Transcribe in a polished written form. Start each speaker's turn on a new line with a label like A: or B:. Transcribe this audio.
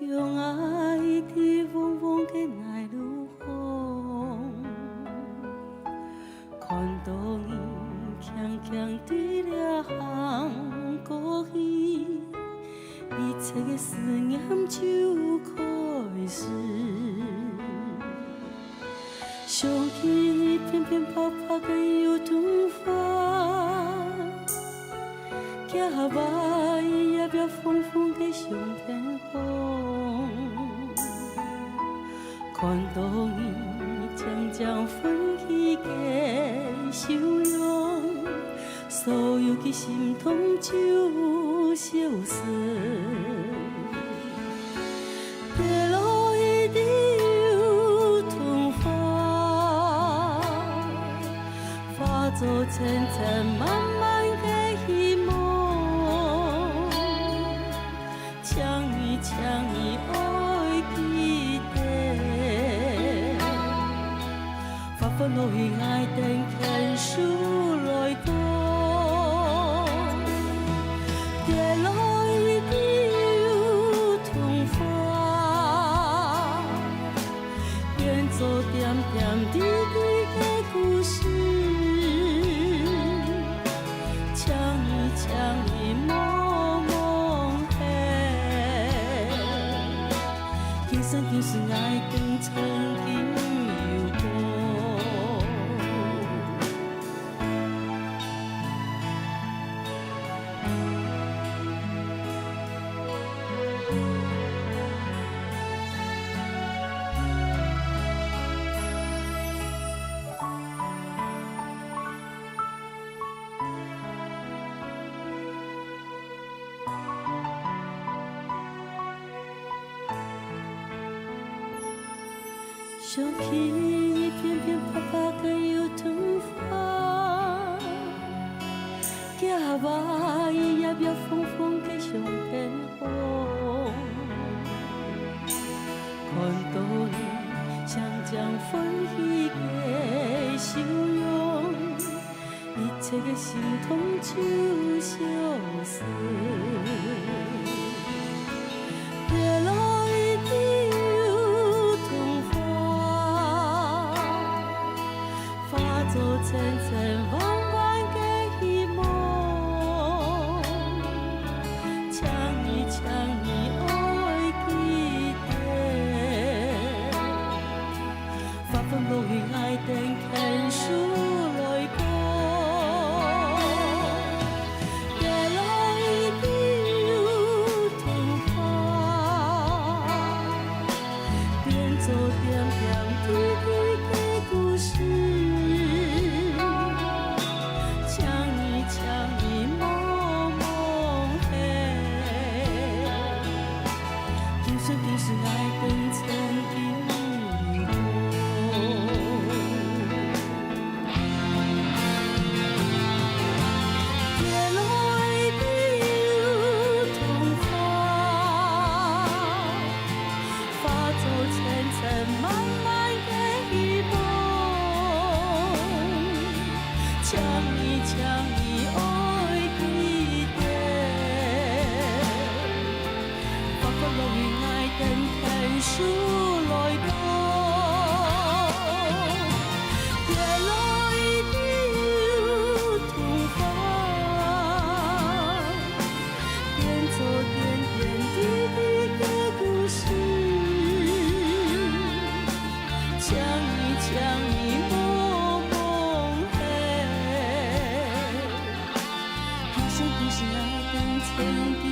A: 用爱的嗡嗡的来如风，看到伊强强对了航过去，一切的思念就开始。想起偏偏拍拍的油桐花，行吧也要风风的上天空，看到你渐渐奋起的笑容，所有的心痛就消失。跌落一地油桐花，化作层层漫漫的希望，请你爱记得，发奋努力爱等天数来到，跌落一地油桐花，变作点点滴滴的故事，请你默默的，今生今世爱等曾经有过。想起片片拍拍的油桐花，行吧也要风风的上天空，看到你像将奋起的笑容，一切的心痛就消失。跌落一地油桐花，化作层层弯弯的希望，请你爱记得，发奋努力爱等天数来到。做点点滴滴的故事，请你默默的，今生今世爱等曾经有过。跌落一地油桐花，化作层层漫漫的希望，请你爱记得，发奋努力爱等天数来到。跌落一地油桐花，变作点点滴滴的故事，请你默默的，今生今世爱等曾经。